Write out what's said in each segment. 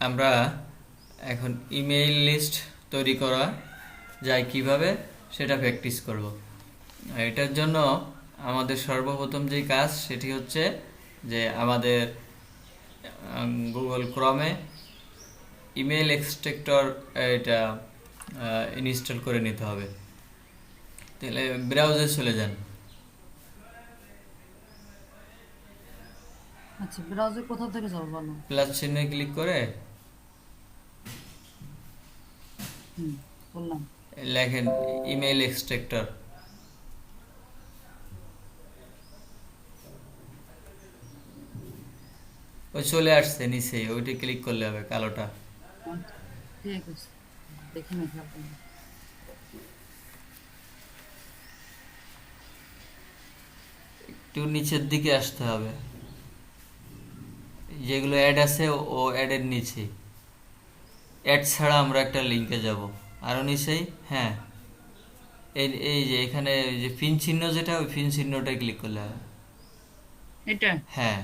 আমরা এখন email list তৈরি করা যায় কিভাবে সেটা প্র্যাকটিস করব। এটার জন্য আমাদের সর্বপ্রথম যে কাজ সেটি হচ্ছে যে আমাদের গুগল ক্রমে ইমেইল এক্সট্রাক্টর এটা ইনস্টল করে নিতে হবে। তাহলে ব্রাউজারে চলে যান। আচ্ছা, ব্রাউজার কোথা থেকে যাবো বলো? প্লাস চিহ্নে ক্লিক করে হুম, বললাম। লেখেন ইমেইল এক্সট্রাক্টর। ওই চলে আসছে নিচে, ওইটা ক্লিক করলে হবে কালোটা। আচ্ছা, ঠিক আছে, দেখে নিতে হবে। একটু নিচের দিকে আসতে হবে, যেগুলো অ্যাড আছে ও অ্যাডের নিচে। অ্যাড ছাড়া আমরা একটা লিঙ্কে যাব আরও নিচেই। হ্যাঁ, এই এই যে এখানে যে পিন চিহ্ন, যেটা ওই পিন চিহ্নটাই ক্লিক করলে হবে। এটা হ্যাঁ,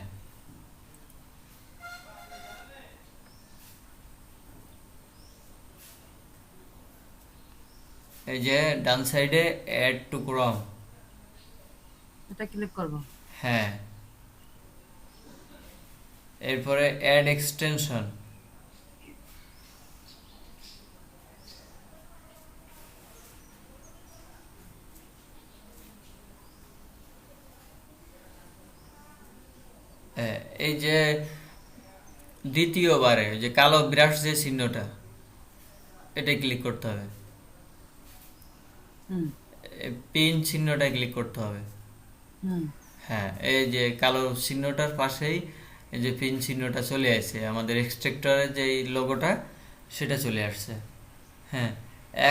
এই যে ডান সাইডে অ্যাড টু ক্রম। এটা ক্লিক করবো। হ্যাঁ, এরপরে অ্যাড এক্সটেনশন। এই যে দ্বিতীয়বারে যে কালো ব্রাশ যে চিহ্নটা, এটা ক্লিক করতে হবে। হুম পিন চিহ্নটা ক্লিক করতে হবে। হুম হ্যাঁ, এই যে কালো চিহ্নটার পাশেই এই যে পিন চিহ্নটা চলে আসছে, আমাদের এক্সট্রাক্টরের যে লোগোটা সেটা চলে আসছে। হ্যাঁ,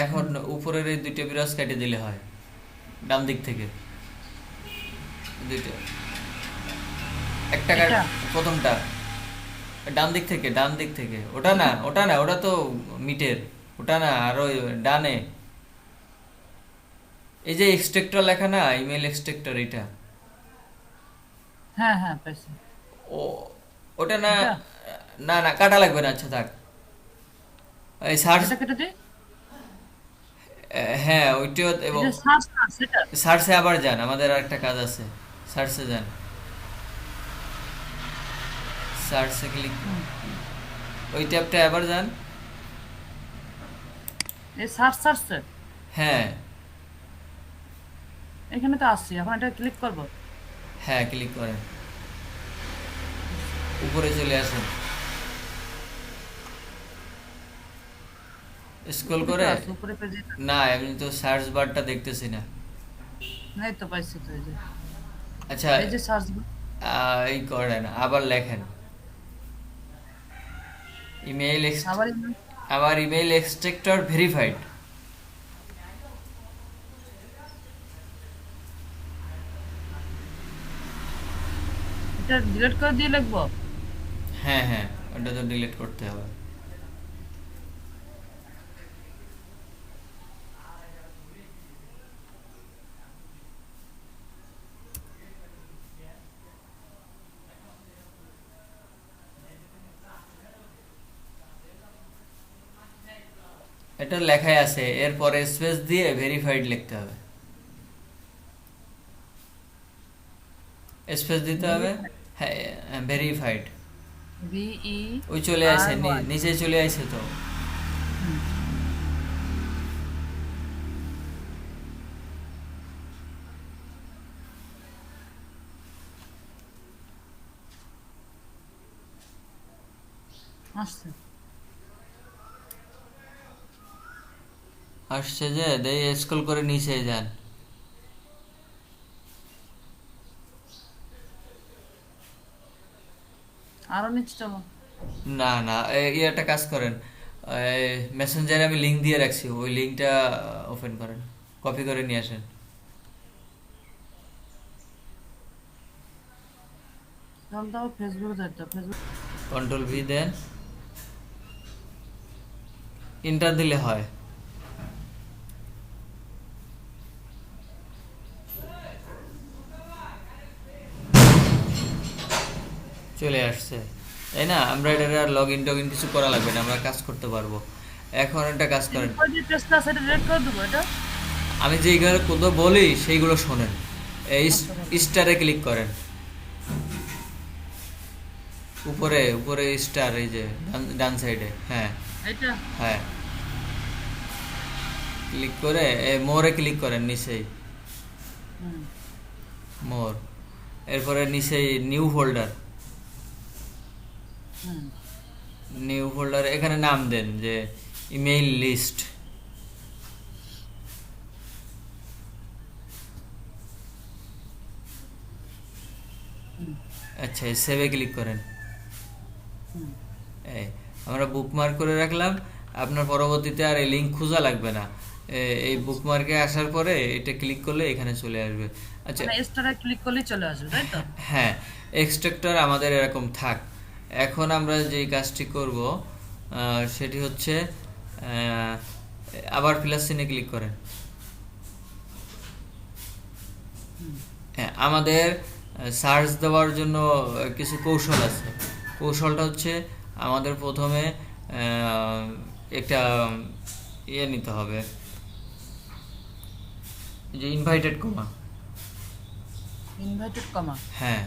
এখন হুম। উপরের এই দুইটা বিরাজ কেটে দিলে হয়, ডান দিক থেকে দুইটা। একটা এটা প্রথমটা ডান দিক থেকে, ডান দিক থেকে। ওটা না, ওটা না, ওটা তো মিটের। ওটা না, আর ওই ডানে এই যে এক্সট্রাক্টর লেখা না, ইমেল এক্সট্রাক্টর, এটা। হ্যাঁ হ্যাঁ, পাইছি। ও, ওটা না। এটা না না, কাটা লাগবে না। আচ্ছা থাক, এই সার্চ। এটা কেটে দে। হ্যাঁ, ওইটিও। এবং এটা সার্চ না সেটা। সার্চে আবার যান, আমাদের আর একটা কাজ আছে। সার্চে যান, সার্চে ক্লিক, হুম, ওই ট্যাবটা আবার যান। এই সার্চ সার্চ। হ্যাঁ এখানে তো আসছি, এখন এটা ক্লিক করবো। হ্যাঁ, ক্লিক করেন, উপরে চলে আসেন, স্ক্রল উপরে তো করে। আছে, উপরে পেজে। না, এমনি তো সার্চ বারটা দেখতেছি না। নাই তো, পাইছি তো, এই যে আচ্ছা, এই যে সার্চ। এই করেন, আবার লেখেন ইমেইল আবার আবার ইমেইল এক্সট্রাক্টর ভেরিফাইড। এটা ডিলিট করে দিয়ে লিখবো। হ্যাঁ হ্যাঁ, ওটা তো ডিলিট করতে হবে। এটা লেখাই আছে, এরপরে স্পেস দিয়ে ভেরিফাইড লিখতে হবে। স্পেস দিতে হবে। ভেরিফাই, হ্যাঁ, ভেরিফাইড। VE ওই চলে আসে, আর ওয়াই। নিচে চলে আসে তো। হুম, আসছে। আসছে যে, দেই স্ক্রল করে নিচে যান। আরো নিচে যাবো। না না, একটা কাজ করেন, মেসেঞ্জারে আমি লিঙ্ক দিয়ে রাখছি, ওই লিঙ্কটা ওপেন করেন, কপি করে নিয়ে আসেন। তাহলে তো ফেসবুকে যাইতে হবে, ফেসবুক। কন্ট্রোল ভি দেন, ইন্টার দিলে হয়। চলে আসছে। তাই না? আমরা এটা আর লগ ইন টগ ইন কিছু করা লাগবে না, আমরা কাজ করতে পারবো। এখন একটা কাজ করেন, ওই যে পেজটা আছে এটা ডিলিট করে দেবো এটা। আমি যেইগুলো কথা বলি সেইগুলো শোনেন। এই আচ্ছা বলো। স্টারে ক্লিক করেন, উপরে উপরে স্টার, এই যে ডান সাইডে, হ্যাঁ এটা হ্যাঁ, ক্লিক করে মোরে ক্লিক করেন নিচেই, হুম মোর, এরপরে নিচেই নিউ ফোল্ডার, হুম নিউ ফোল্ডার এখানে নাম দেন যে ইমেইল লিস্ট। হুম আচ্ছা, সেভে ক্লিক করেন। হুম এই আমরা বুকমার্ক করে রাখলাম, আপনার পরবর্তীতে আর এই লিঙ্ক খোঁজা লাগবে না। এই বুকমার্কে আসার পরে এটা ক্লিক করলে এখানে চলে আসবে। আচ্ছা, মানে স্টারে ক্লিক করলেই চলে আসবে তাই তো? হ্যাঁ, এক্সট্রাক্টর আমাদের এরকম থাক। এখন আমরা যেই কাজটি করব সেটি হচ্ছে আবার প্লাস চিহ্নে ক্লিক করেন। হুম হ্যাঁ, আমাদের সার্চ দেওয়ার জন্য কিছু কৌশল আছে। কৌশলটা হচ্ছে আমাদের প্রথমে একটা ইয়ে নিতে হবে, যে ইনভাইটেড কমা। Inverted comma. হ্যাঁ,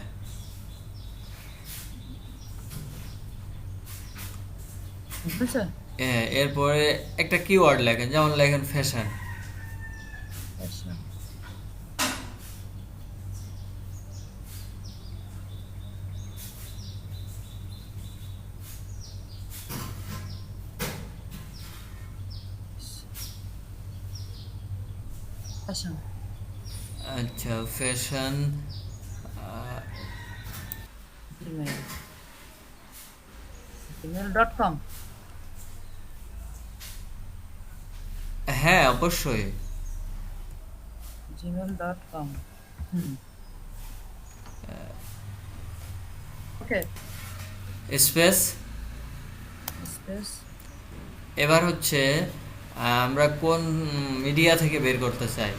বুঝছে? এরপরে একটা কিওয়ার্ড লেখেন, যেমন লেখেন ফ্যাশন। আচ্ছা আচ্ছা আচ্ছা, ফ্যাশন। জিমেইল জিমেইল.com। হ্যাঁ, অবশ্যই। gmail.com। হুম ওকে স্পেস। স্পেস এবার হচ্ছে আমরা কোন মিডিয়া থেকে বের করতে চাই,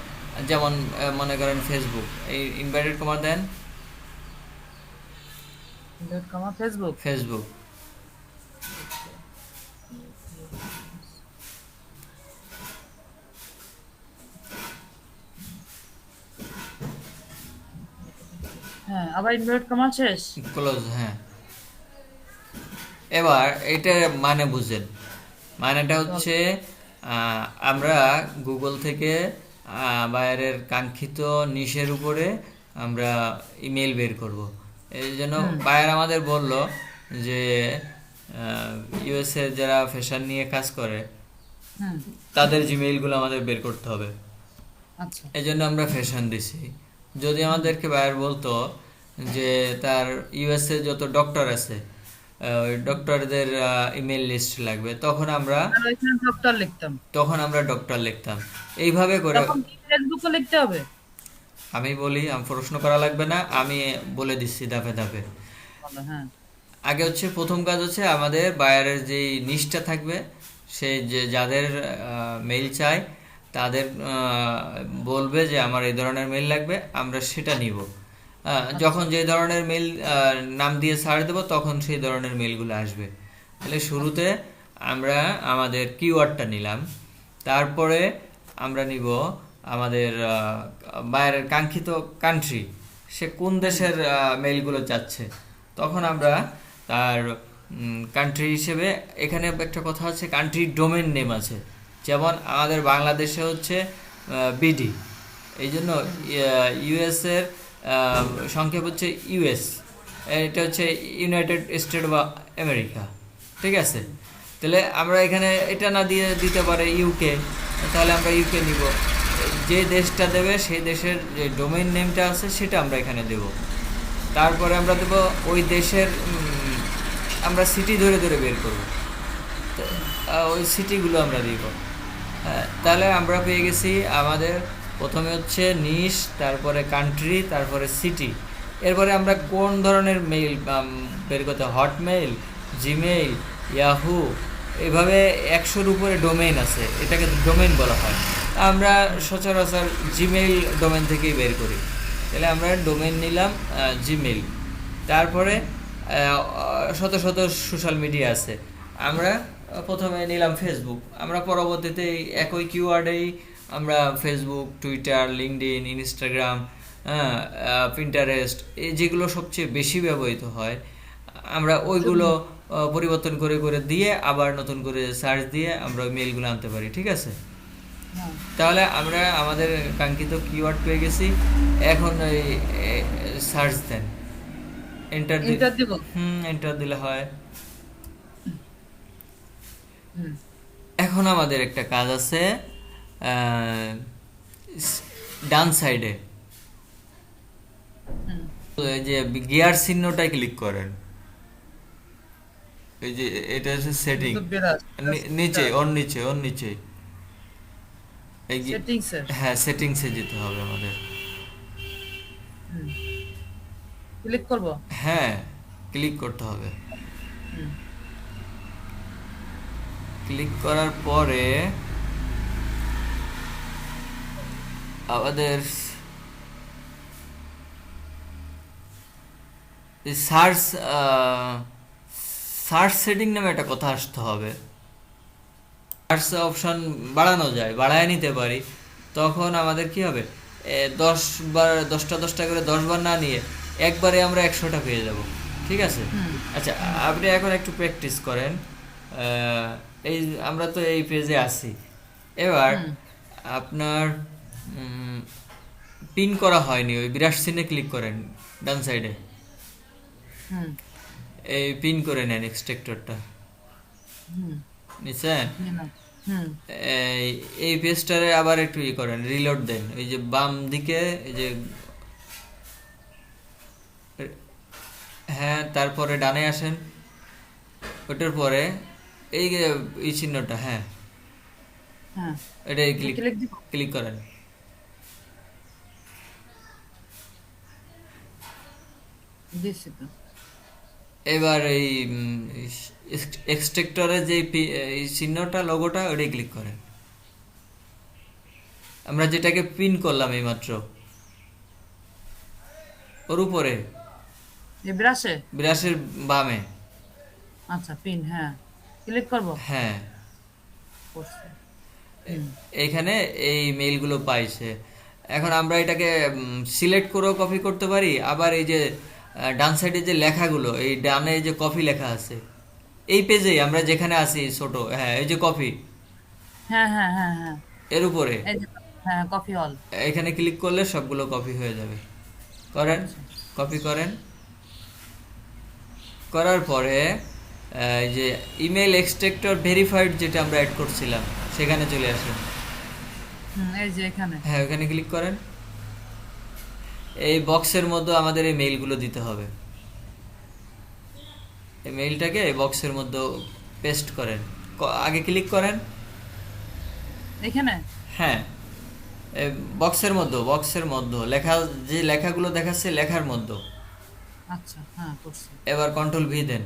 যেমন মনে করেন ফেসবুক, এই ইনভাইটেড কমা দেন, ডট কমা ফেসবুক। ফেসবুক। হ্যাঁ আবার ইনভাইট কমা শেষ। ক্লোজ, হ্যাঁ। এবার এটার মানে বুঝেন, মানেটা হচ্ছে আমরা গুগল থেকে বাইরের কাঙ্ক্ষিত নিশের উপরে আমরা ইমেল বের করব। এই জন্য বায়ার আমাদের বলল যে ইউএসএ যারা ফ্যাশন নিয়ে কাজ করে হুম তাদের জিমেইলগুলো আমাদের বের করতে হবে। আচ্ছা এই জন্য আমরা ফ্যাশন দিছি। যদি আমাদেরকে বায়ার বলতো যে তার ইউএসএ যত ডক্টর আছে ওই ডক্টরদের ইমেল লিস্ট লাগবে, তখন আমরা আর ওইখানে ডক্টর লিখতাম। ডক্টর লিখতাম। এইভাবে করে তখন কি ফেসবুকে লিখতে হবে? আমি বলি, আমি প্রশ্ন করা লাগবে না, আমি বলে দিচ্ছি ধাপে ধাপে। বলো হ্যাঁ। আগে হচ্ছে প্রথম কাজ হচ্ছে আমাদের বায়ারের যেই নিশটা থাকবে, সে যে যাদের মেইল চায় তাদের বলবে যে আমার এই ধরনের মেইল লাগবে, আমরা সেটা নিব। যখন যে ধরনের মেইল নাম দিয়ে ছাড় দেবো তখন সেই ধরনের মেইলগুলো আসবে। তাহলে শুরুতে আমরা আমাদের কিওয়ার্ডটা নিলাম, তারপরে আমরা নিব আমাদের বাইরের কাঙ্ক্ষিত কান্ট্রি, সে কোন দেশের মেইলগুলো চাচ্ছে, তখন আমরা তার কান্ট্রি হিসেবে, এখানে একটা কথা আছে, কান্ট্রির ডোমেন নেম আছে, যেমন আমাদের বাংলাদেশে হচ্ছে বিডি, এই জন্য ইউএসের সংক্ষেপ হচ্ছে ইউএস, এটা হচ্ছে ইউনাইটেড স্টেট বা আমেরিকা, ঠিক আছে? তাহলে আমরা এখানে এটা না দিয়ে দিতে পারে ইউকে, তাহলে আমরা ইউকে নিব। যে দেশটা দেবে সেই দেশের যে ডোমেইন নেমটা আছে সেটা আমরা এখানে দেব। তারপরে আমরা দেব ওই দেশের, আমরা সিটি ধরে ধরে বের করব, ওই সিটিগুলো আমরা দিব। তাহলে আমরা পেয়ে গেছি আমাদের প্রথমে হচ্ছে নিশ, তারপরে কান্ট্রি, তারপরে সিটি। এরপরে আমরা কোন ধরনের মেইল বের করতে, হটমেইল, জিমেইল, ইয়াহু, এভাবে 100-র উপরে ডোমেইন আছে, এটাকে ডোমেইন বলা হয়। আমরা সচরাচর জিমেইল ডোমেইন থেকেই বের করি। তাহলে আমরা ডোমেইন নিলাম জিমেইল, তারপরে শত শত সোশ্যাল মিডিয়া আছে। আমরা প্রথমে নিলাম ফেসবুক, আমরা পরবর্তীতে এই একই কিওয়ার্ডেই আমরা Facebook, Twitter, LinkedIn, Instagram, Pinterest, এই যেগুলো সবচেয়ে বেশি ব্যবহৃত হয় আমরা ওইগুলো পরিবর্তন করে করে দিয়ে আবার নতুন করে সার্চ দিয়ে আমরা ওই মেইলগুলো আনতে পারি। ঠিক আছে, হ্যাঁ তাহলে আমরা আমাদের কাঙ্ক্ষিত কিওয়ার্ড পেয়ে গেছি। এখন ওই সার্চ দেন, এন্টার এন্টার দিব। এন্টার দিলে হয়। হুম এখন আমাদের একটা কাজ আছে, ডান সাইডে হুম এই যে গিয়ার চিহ্নটায় ক্লিক করেন। এই যে এটা হচ্ছে সেটিং, তো বিরাজ নিচে ওর নিচে ওর নিচে এই সেটিংস এর হ্যাঁ সেটিংসে যেতে হবে আমাদের। ক্লিক করব। হ্যাঁ ক্লিক করতে হবে। হুম ক্লিক করার পরে আমাদের সার্চ সার্চ সেটিং নামে একটা কথা আসতে হবে। সার্চ অপশন বাড়ানো যায়, বাড়ায় নিতে পারি। তখন আমাদের কি হবে, 10 বার 10টা করে 10 বার না নিয়ে একবারে আমরা 100টা পেয়ে যাব। ঠিক আছে, হুম আচ্ছা আপনি এখন একটু প্র্যাকটিস করেন। এই আমরা তো এই পেজে আছি, এবার হুম আপনার পিন করা হয়নি, ওই বিরাট চিহ্নে ক্লিক করেন ডান সাইডে, হুম এই পিন করে নেন এক্সট্রাক্টরটা হুম নিচ্ছেন। নিলাম। হুম এই পেজটারে আবার একটু ই করেন, রিলোড দেন। এই যে বাম দিকে এই যে হ্যাঁ, তারপরে ডানে আসেন, ওটার পরে এই যে এই চিহ্নটা, হ্যাঁ হ্যাঁ এটাই ক্লিক ক্লিক দিব। ক্লিক করেন। দিছি তো। এবার এই এক্সট্রাক্টরের যে এই চিহ্নটা, লোগোটা, ওটাই ক্লিক করেন। আমরা যেটাকে পিন করলাম এইমাত্র, ওর উপরে এই ব্রাশে। বিরাশের বামে। আচ্ছা পিন, হ্যাঁ ক্লিক করব। হ্যাঁ, করছি। এইখানে এই মেইলগুলো পাইছে। এখন আমরা এটাকে সিলেক্ট করেও কপি করতে পারি, আবার এই যে ডান সাইডে যে লেখাগুলো, এই ডানে যে কপি লেখা আছে এই পেজেই আমরা যেখানে আছি ছোট, হ্যাঁ এই যে কপি, হ্যাঁ হ্যাঁ হ্যাঁ হ্যাঁ এর উপরে এই যে, হ্যাঁ কপি অল। এখানে ক্লিক করলে সবগুলো কপি হয়ে যাবে। করেন, কপি করেন। করার পরে এই যে ইমেল এক্সট্রাক্টর ভেরিফাইড যেটা আমরা অ্যাড করছিলাম সেখানে চলে আসেন। এই যে এখানে। হ্যাঁ ওখানে ক্লিক করেন। এই বক্সের মধ্যে আমাদের এই মেইলগুলো দিতে হবে। এই মেইলটাকে এই বক্সের মধ্যে পেস্ট করেন। আগে ক্লিক করেন। এখানে। হ্যাঁ, বক্সের মধ্যে লেখা, যে লেখাগুলো দেখাচ্ছে লেখার মধ্যে। আচ্ছা হ্যাঁ করছি। এবার কন্ট্রোল ভি দেন,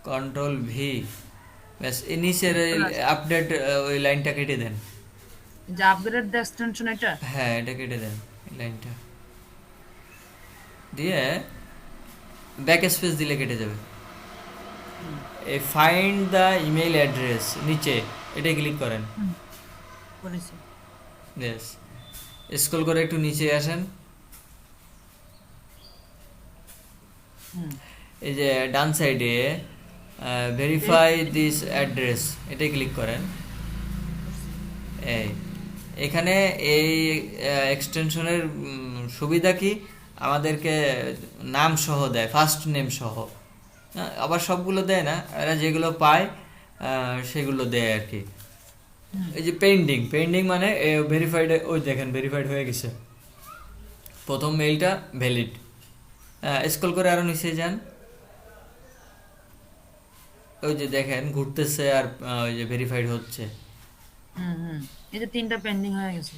কন্ট্রোল ভি, ব্যাস এই নিচের আপডেট ওই লাইনটা কেটে দেন। যে আপগ্রেড দ্য এক্সটেনশন এটা। হ্যাঁ এটা কেটে দেন, এই লাইনটা দিয়ে ব্যাক স্পেস দিলে কেটে যাবে। এই ফাইন্ড দ্য ইমেল অ্যাড্রেস নিচে এটাই ক্লিক করেন। করেছি। ইয়েস, স্ক্রল করে একটু নিচে আসেন। হুম এই যে ডান সাইডে ভেরিফাই দিস অ্যাড্রেস এটাই ক্লিক করেন। এই এখানে এই এক্সটেনশনের সুবিধা কি, আমাদেরকে নাম সহ দেয়, ফার্স্ট নেম সহ। আবার সবগুলো দেয় না, এরা যেগুলো পায় সেগুলো দেয় আর কি। এই যে পেন্ডিং, পেন্ডিং মানে ভেরিফাইড, ওই দেখেন ভেরিফাইড হয়ে গেছে, প্রথম মেইলটা ভ্যালিড। স্ক্রল করে আরো নিচে যান, ওই যে দেখেন ঘুরতেছে আর ওই যে ভেরিফাইড হচ্ছে। হুম এই যে 3টা পেন্ডিং হয়ে গেছে।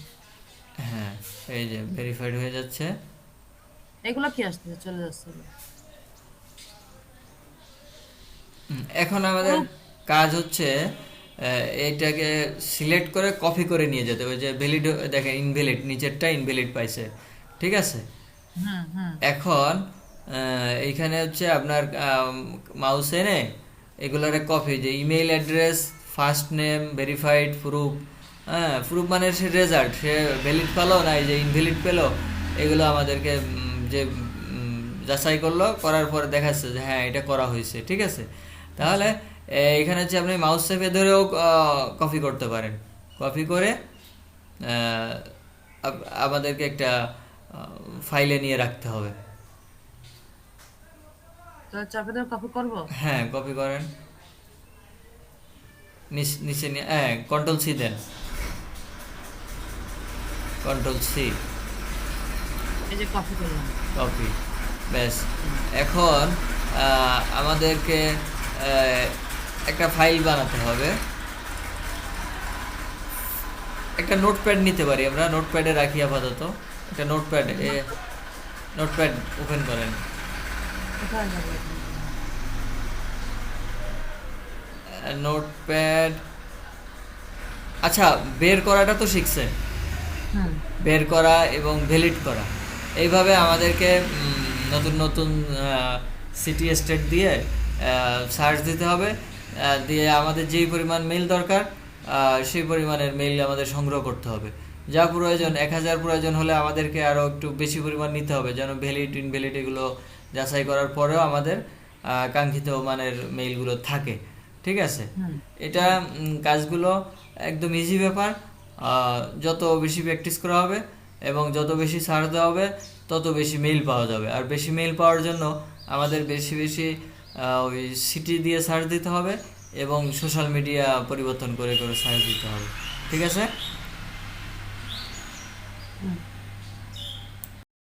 হ্যাঁ এই যে ভেরিফাইড হয়ে যাচ্ছে। এগুলো কি আসতেছে, চলে যাচ্ছে। এখন আমাদের কাজ হচ্ছে এইটাকে সিলেক্ট করে কপি করে নিয়ে যেতে হবে। যে ভ্যালিড, দেখেন ইনভ্যালিড, নিচেরটা ইনভ্যালিড পাইছে। ঠিক আছে, হুম এখন এইখানে হচ্ছে আপনার মাউস এনে এগুলারে কপি, যে email address, first name, verified proof, হ্যাঁ প্রুফ মানে সে রেজাল্ট, সে ভ্যালিড পেলো না এই যে ইনভ্যালিড পেলো, এগুলো আমাদেরকে যে যাচাই করলো, করার পরে দেখাচ্ছে যে হ্যাঁ এটা করা হয়েছে, ঠিক আছে। তাহলে এখানে হচ্ছে আপনি মাউস চেপে ধরেও কপি করতে পারেন, কপি করে আমাদেরকে একটা ফাইলে নিয়ে রাখতে হবে। তো চাপে ধরে কপি করবো? হ্যাঁ কপি করেন, নিচে নিয়ে হ্যাঁ কন্ট্রোল সি দেন, কন্ট্রোল সি, এই যে কপি করলাম। কপি, ব্যাস। এখন আমাদেরকে একটা ফাইল বানাতে হবে। একটা নোটপ্যাড নিতে পারি আমরা, নোটপ্যাডে রাখি আপাতত। একটা নোটপ্যাড ওপেন করেন। কোথায় যাবো এখন? নোটপ্যাড, আচ্ছা বের করাটা তো শিখছেন, হুম। বের করা এবং ভ্যালিড করা, এইভাবে আমাদেরকে নতুন নতুন সিটি স্টেট দিয়ে সার্চ দিতে হবে। দিয়ে আমাদের যেই পরিমাণ মেইল দরকার সেই পরিমাণের মেইল আমাদের সংগ্রহ করতে হবে। যা প্রয়োজন 1000 প্রয়োজন হলে আমাদেরকে আরও একটু বেশি পরিমাণ নিতে হবে, যেন ভ্যালিড ইনভ্যালিড এগুলো যাচাই করার পরেও আমাদের কাঙ্ক্ষিত মানের মেইলগুলো থাকে, ঠিক আছে। হুম। এটা কাজগুলো একদম ইজি ব্যাপার। যত বেশি প্র্যাকটিস করা হবে এবং যত বেশি সার্চ দেওয়া হবে তত বেশি মেইল পাওয়া যাবে। আর বেশি মেইল পাওয়ার জন্য আমাদের বেশি বেশি ওই সিটি দিয়ে সার্চ দিতে হবে এবং সোশ্যাল মিডিয়া পরিবর্তন করে করে সার্চ দিতে হবে, ঠিক আছে।